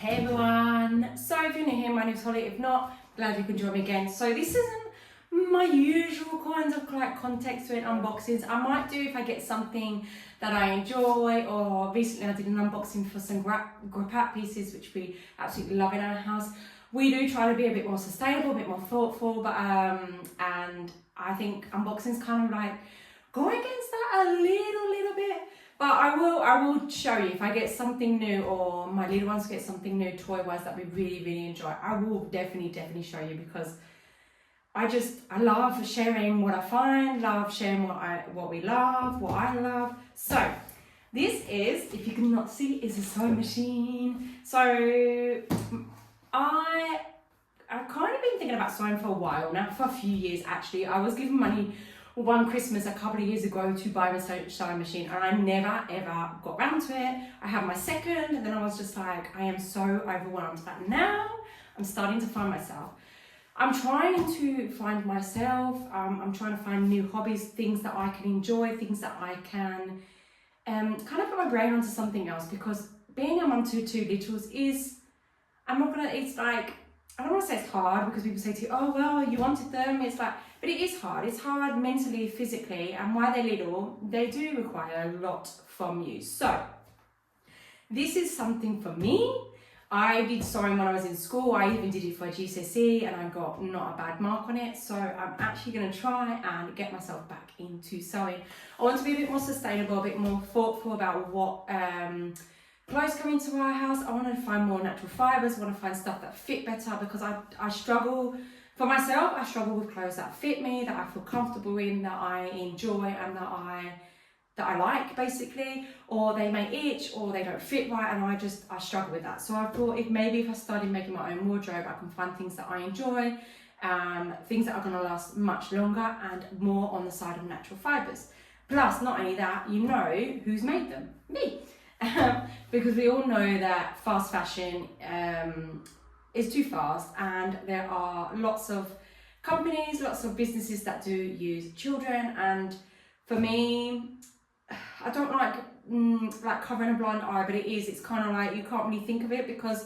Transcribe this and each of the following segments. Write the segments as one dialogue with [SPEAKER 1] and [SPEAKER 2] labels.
[SPEAKER 1] Hey everyone, so if you're new here, my name's Holly. If not, glad you can join me again. So this isn't my usual kinds of like context to it, unboxings. I might do if I get something that I enjoy, or recently I did an unboxing for some grappat pieces which we absolutely love in our house. We do try to be a bit more sustainable, a bit more thoughtful, but and I think unboxings kind of like go against that a little bit. But I will show you if I get something new, or my little ones get something new toy-wise that we really enjoy. I will definitely show you, because I love sharing what I find, love sharing what we love, what I love. So this is, if you cannot see, is a sewing machine. So I've kind of been thinking about sewing for a while now, for a few years actually. I was given money one Christmas a couple of years ago to buy a sewing machine, and I never ever got round to it. I had my second, and then I was just like, I am so overwhelmed. But now I'm starting to find myself. I'm trying to find myself. I'm trying to find new hobbies, things that I can enjoy, things that I can kind of put my brain onto something else, because being a mum to two littles is, it's like, I don't want to say it's hard, because people say to you, oh, well, you wanted them. It's like, but it is hard. It's hard mentally, physically, and while they're little, they do require a lot from you. So this is something for me. I did sewing when I was in school. I even did it for a GCSE, and I got not a bad mark on it. So I'm actually going to try and get myself back into sewing. I want to be a bit more sustainable, a bit more thoughtful about what clothes come into our house. I want to find more natural fibres. I want to find stuff that fit better, because I struggle, for myself, I struggle with clothes that fit me, that I feel comfortable in, that I enjoy, and that I like, basically, or they may itch, or they don't fit right, and I struggle with that. So I thought if I started making my own wardrobe, I can find things that I enjoy, things that are going to last much longer, and more on the side of natural fibres. Plus, not only that, you know who's made them? Me. Because we all know that fast fashion is too fast, and there are lots of companies, lots of businesses that do use children, and for me, I don't like covering a blind eye, but it's kind of like you can't really think of it, because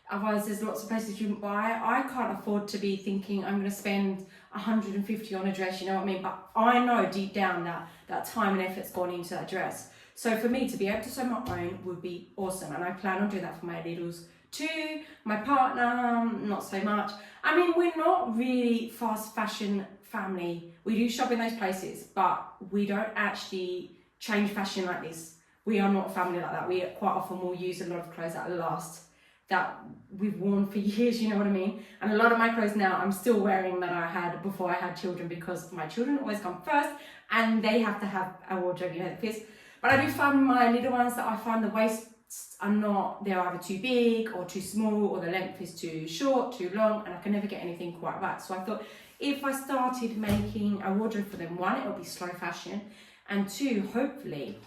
[SPEAKER 1] otherwise there's lots of places you can buy. I can't afford to be thinking I'm going to spend 150 on a dress, you know what I mean? But I know deep down that time and effort's gone into that dress. So for me to be able to sew my own would be awesome, and I plan on doing that for my littles too. My partner, not so much. I mean, we're not really fast fashion family. We do shop in those places, but we don't actually change fashion like this. We are not a family like that. We quite often will use a lot of clothes that last, that we've worn for years, you know what I mean? And a lot of my clothes now I'm still wearing that I had before I had children, because my children always come first, and they have to have a wardrobe, you know, that fits. But I do find my little ones that I find the waists are not, they're either too big or too small, or the length is too short, too long, and I can never get anything quite right. So I thought if I started making a wardrobe for them, one, it'll be slow fashion, and two, hopefully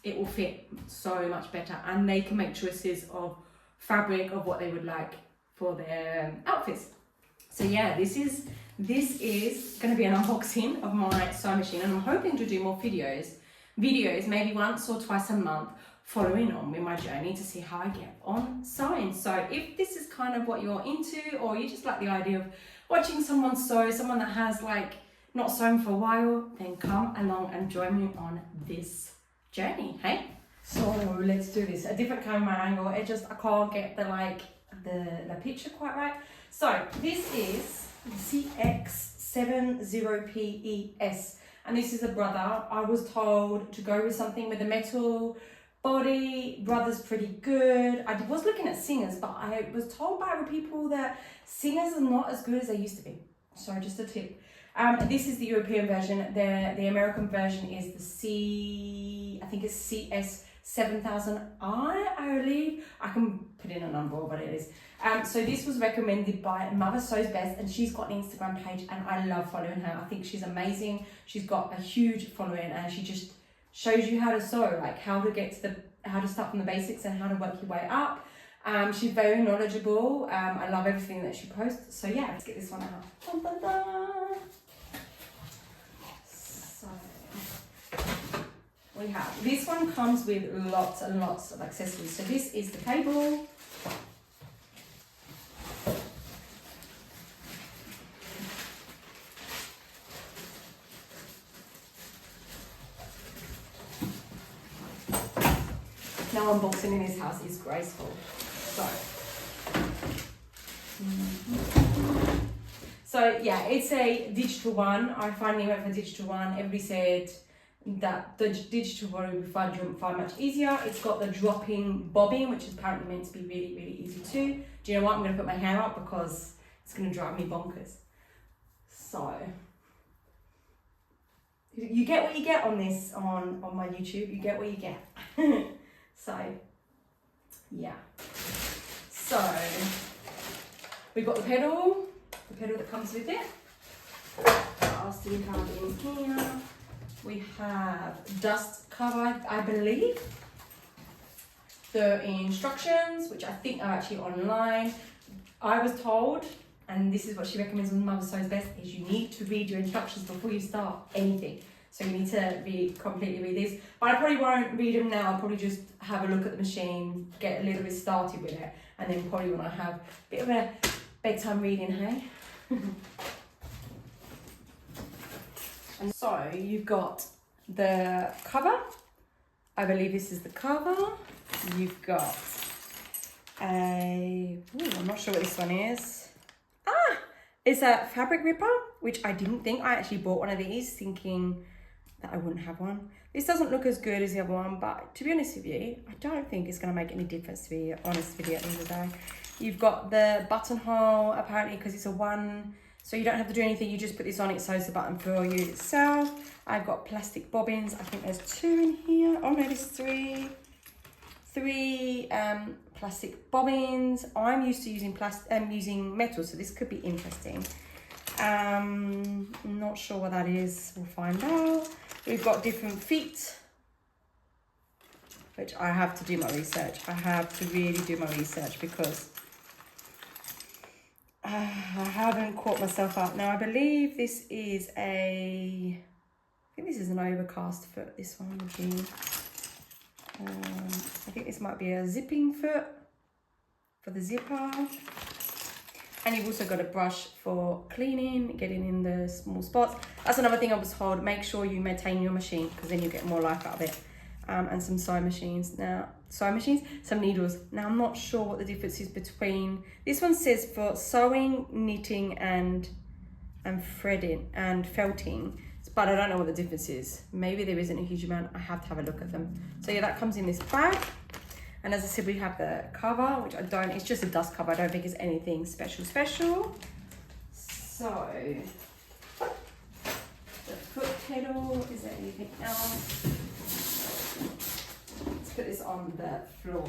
[SPEAKER 1] it will fit so much better, and they can make choices of fabric, of what they would like for their outfits. So yeah, this is going to be an unboxing of my sewing machine, and I'm hoping to do more videos maybe once or twice a month, following on with my journey to see how I get on sewing. So if this is kind of what you're into, or you just like the idea of watching someone sew, someone that has like not sewn for a while, then come along and join me on this journey, hey? So let's do this. A different camera angle. I can't get the picture quite right. So this is the CX70PES. And this is a brother. I was told to go with something with a metal body. Brother's pretty good. I was looking at Singers, but I was told by other people that Singers are not as good as they used to be. So just a tip. This is the European version. The American version is I think it's CS7000i, I believe. I can put in a number, but it is. So this was recommended by Mother Sews Best, and she's got an Instagram page, and I love following her. I think she's amazing. She's got a huge following, and she just shows you how to sew, like how to start from the basics and how to work your way up. She's very knowledgeable. I love everything that she posts. So yeah, let's get this one out. Dun, dun, dun. So This one comes with lots and lots of accessories. So this is the cable. unboxing in this house is graceful. So yeah, it's a digital one. I finally went for digital one. Everybody said that the digital one would be far much easier. It's got the dropping bobbin, which is apparently meant to be really, really easy too. Do you know what? I'm gonna put my hair up because it's gonna drive me bonkers. So you get what you get on this, on my YouTube. You get what you get. So yeah. So we've got the pedal that comes with it. What else do we have in here? We have dust cover, I believe. The instructions, which I think are actually online. I was told, and this is what she recommends on Mother's Sew's Best, is you need to read your instructions before you start anything. So you need to completely read these. But I probably won't read them now. I'll probably just have a look at the machine, get a little bit started with it, and then probably when I have a bit of a bedtime reading, hey? And so you've got the cover. I believe this is the cover. You've got I'm not sure what this one is. It's a fabric ripper, which I didn't think. I actually bought one of these thinking that I wouldn't have one. This doesn't look as good as the other one, but to be honest with you, I don't think it's going to make any difference, to be honest with you, at the end of the day. You've got the buttonhole, apparently, because it's a one, so you don't have to do anything. You just put this on, it sews the button for you itself. I've got plastic bobbins. I think there's 2 in here. Oh no, there's 3 plastic bobbins. I'm used to using using metal, so this could be interesting. Not sure what that is. We'll find out. We've got different feet, which I have to do my research. I have to really do my research because I haven't caught myself up. Now I believe this is an overcast foot. This one would be. I think this might be a zipping foot for the zipper. And you've also got a brush for cleaning, getting in the small spots. That's another thing I was told. Make sure you maintain your machine because then you get more life out of it. And some sewing machines. Some needles. Now I'm not sure what the difference is between. This one says for sewing, knitting, and threading and felting. But I don't know what the difference is. Maybe there isn't a huge amount. I have to have a look at them. So yeah, that comes in this bag. And as I said, we have the cover, which it's just a dust cover. I don't think it's anything special. So, the foot pedal, is there anything else? Let's put this on the floor.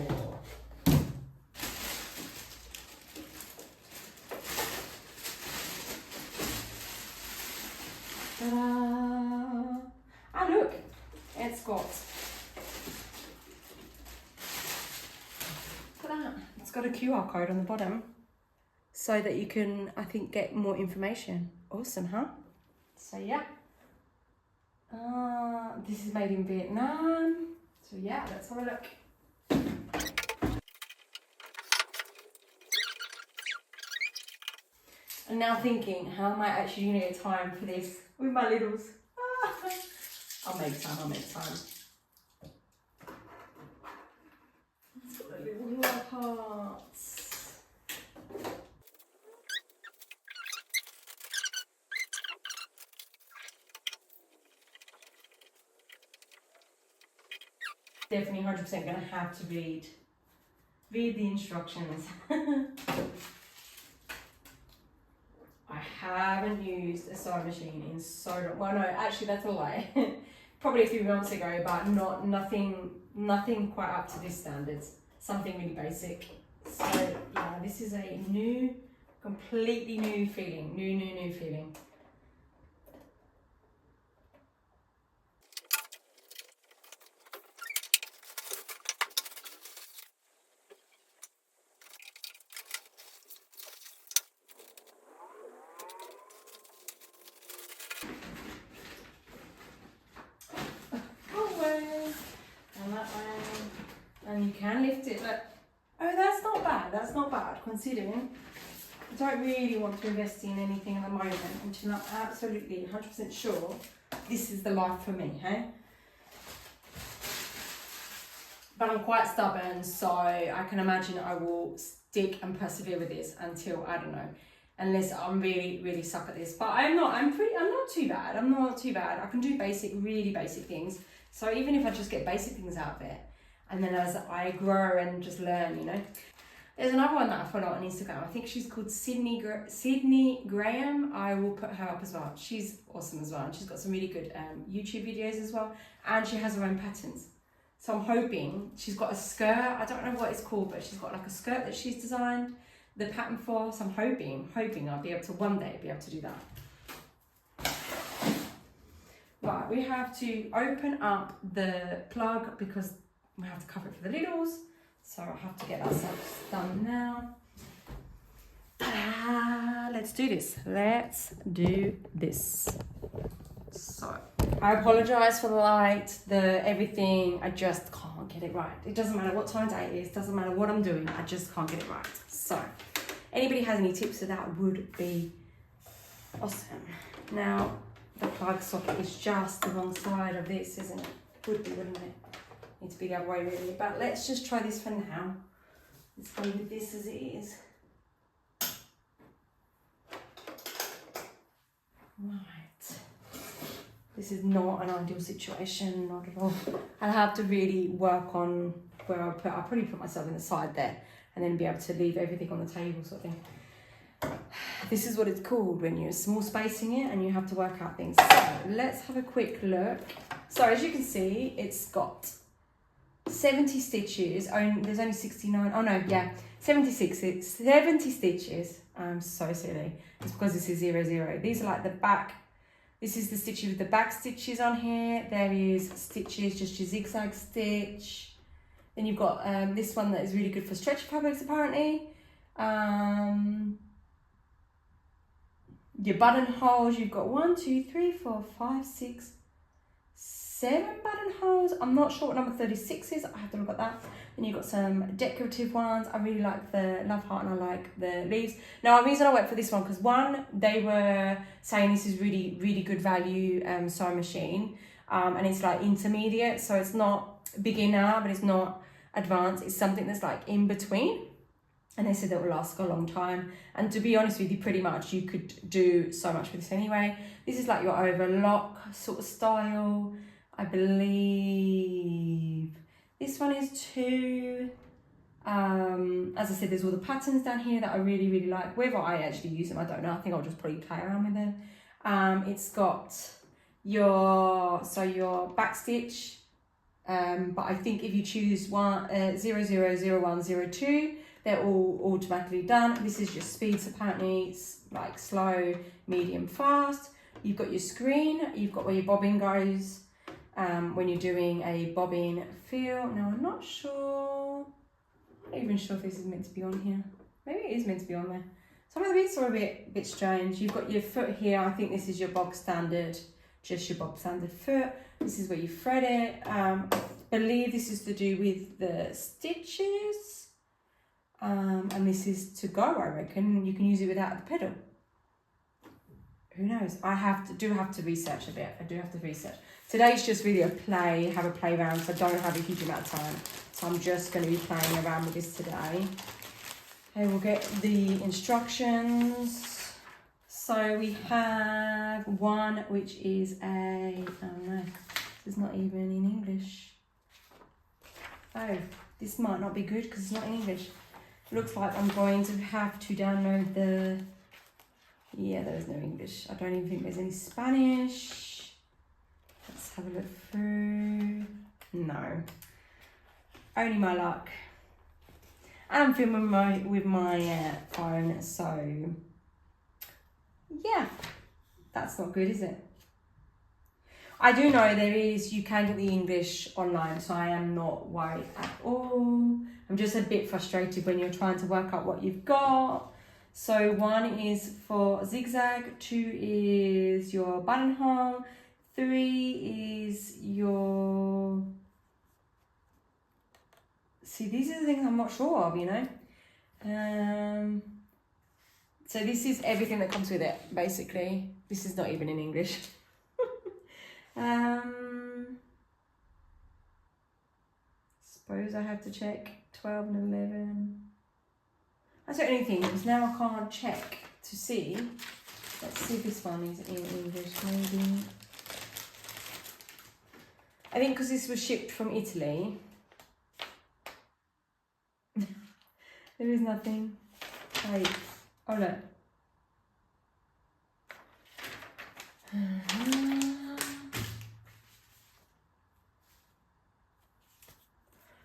[SPEAKER 1] Ta-da! Ah, look, it's got. It's got a QR code on the bottom so that you can, I think, get more information. Awesome, huh? So yeah. This is made in Vietnam. So yeah, let's have a look. I'm now thinking, how am I actually going to get time for this with my littles? I'll make time. It's got the little parts. Definitely 100% going to have to read the instructions. I haven't used a sewing machine in so long. Well, no, actually that's a lie. Probably a few months ago, but nothing quite up to this standards. Something really basic. So yeah, this is a completely new feeling. New feeling. And you can lift it, but oh, that's not bad considering I don't really want to invest in anything at the moment until I'm absolutely 100% sure this is the life for me, hey? but I'm quite stubborn, so I can imagine I will stick and persevere with this until, I don't know, unless I'm really, really suck at this. But I'm not too bad. I'm not too bad. I can do really basic things. So even if I just get basic things out of it, and then as I grow and just learn, you know. There's another one that I follow on Instagram. I think she's called Sydney Graham. I will put her up as well. She's awesome as well. And she's got some really good YouTube videos as well. And she has her own patterns. So I'm hoping, she's got a skirt. I don't know what it's called, but she's got like a skirt that she's designed the pattern for. So I'm hoping I'll be able to one day be able to do that. Right, we have to open up the plug because we have to cover it for the littles. So I have to get that stuff done now. Let's do this. Let's do this. So I apologize for the light, the everything. I just can't get it right. It doesn't matter what time of day it is. Doesn't matter what I'm doing. I just can't get it right. So anybody has any tips for that would be awesome. Now the plug socket is just the wrong side of this, isn't it? Would be, wouldn't it? Need to be the other way really, but let's just try this for now. Let's go with this as it is. Right. This is not an ideal situation, not at all. I'll have to really work on where I'll probably put myself in the side there and then be able to leave everything on the table sort of thing. This is what it's called when you're small spacing it and you have to work out things. So let's have a quick look. So as you can see, it's got 70 stitches, there's only 69, oh no, yeah, 76, it's 70 stitches. I'm so silly. It's because this is 00. These are like the back, this is the stitches with the back stitches on here. There is stitches, just your zigzag stitch. Then you've got this one that is really good for stretch fabrics apparently. Your buttonholes, you've got 1, 2, 3, 4, 5, 6, 7 buttonholes. I'm not sure what number 36 is. I have to look at that. Then you've got some decorative ones. I really like the love heart and I like the leaves. Now, the reason I went for this one, because one, they were saying this is really, really good value sewing machine. And it's like intermediate. So it's not beginner, but it's not advanced. It's something that's like in between. And they said that will last a long time. And to be honest with you, pretty much you could do so much with this anyway. This is like your overlock sort of style, I believe. This one is too. As I said, there's all the patterns down here that I really, really like. Whether I actually use them, I don't know. I think I'll just probably play around with them. It's got your back stitch. But I think if you choose 0, 0, 0, 1, 0, 2, they're all automatically done. This is your speeds apparently. It's like slow, medium, fast. You've got your screen. You've got where your bobbin goes when you're doing a bobbin feel. Now I'm not sure. I'm not even sure if this is meant to be on here. Maybe it is meant to be on there. Some of the bits are a bit strange. You've got your foot here. I think this is your bog standard, just your bog standard foot. This is where you thread it. I believe this is to do with the stitches. And this is to go, I reckon. You can use it without the pedal. Who knows? I have to research a bit. I do have to research. Today's just really have a play around, so I don't have a huge amount of time. So I'm just going to be playing around with this today. Okay, we'll get the instructions. So we have one which is oh no, this is not even in English. Oh, this might not be good because it's not in English. Looks like I'm going to have to download the. Yeah, there's no English. I don't even think there's any Spanish. Let's have a look through. No. Only my luck. And I'm filming with my phone, so yeah, that's not good, is it? I do know you can get the English online, so I am not worried at all. I'm just a bit frustrated when you're trying to work out what you've got. So 1 is for zigzag, 2 is your buttonhole, 3 is your... See, these are the things I'm not sure of, you know. So this is everything that comes with it, basically. This is not even in English. suppose I have to check 12 and 11. That's the only thing, because now I can't check to see. Let's see if this one is in English, maybe. I think because this was shipped from Italy. There is nothing. Wait. Oh, look.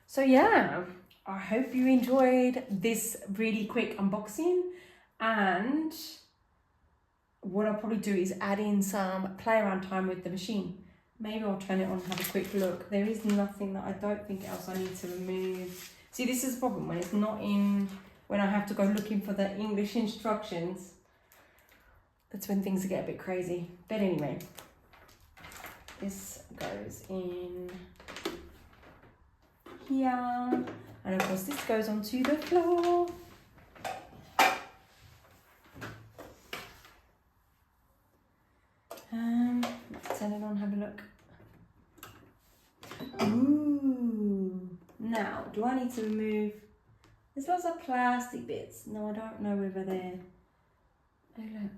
[SPEAKER 1] So yeah, I hope you enjoyed this really quick unboxing, and what I'll probably do is add in some play around time with the machine. Maybe I'll turn it on and have a quick look. There is nothing that I don't think else I need to remove. See, this is the problem when it's not in, when I have to go looking for the English instructions. That's when things get a bit crazy. But anyway, this goes in here. And of course this goes onto the floor. Let's turn it on, have a look. Ooh. Now, do I need to remove? There's lots of plastic bits. No, I don't know whether they're. Oh look.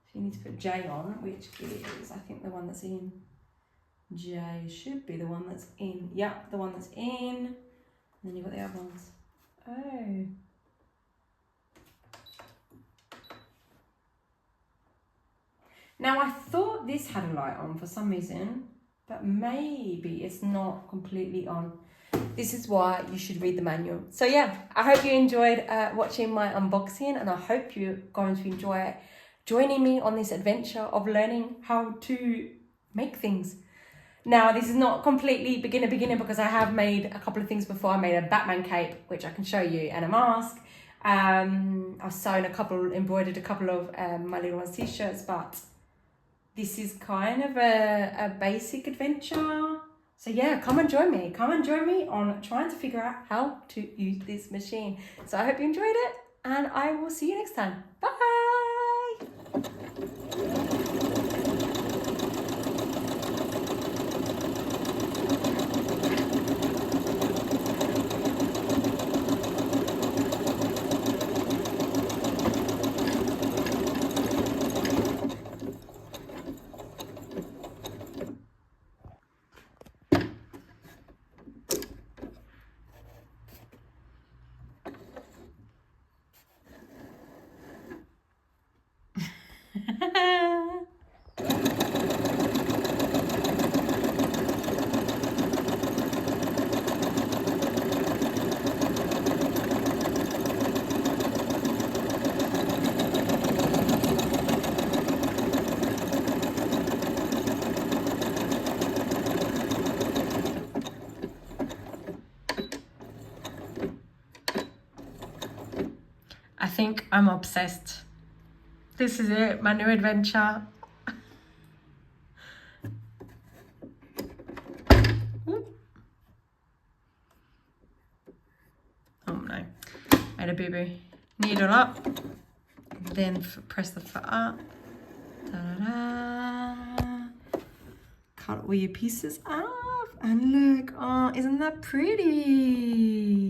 [SPEAKER 1] So you need to put J on, which is, I think, the one that's in. J should be the one that's in. Yep, the one that's in. And then you've got the other ones. Oh. Now I thought this had a light on for some reason, but maybe it's not completely on. This is why you should read the manual. So yeah, I hope you enjoyed watching my unboxing, and I hope you're going to enjoy joining me on this adventure of learning how to make things. Now, this is not completely beginner because I have made a couple of things before. I made a Batman cape, which I can show you, and a mask. I've sewn embroidered a couple of my little one's t-shirts, but this is kind of a basic adventure. So yeah, come and join me. Come and join me on trying to figure out how to use this machine. So I hope you enjoyed it, and I will see you next time. Bye! I think I'm obsessed. This is it, my new adventure. Oh no, made a boo-boo. Needle up, then press the foot up. Ta-da-da. Cut all your pieces off, and look, oh, isn't that pretty?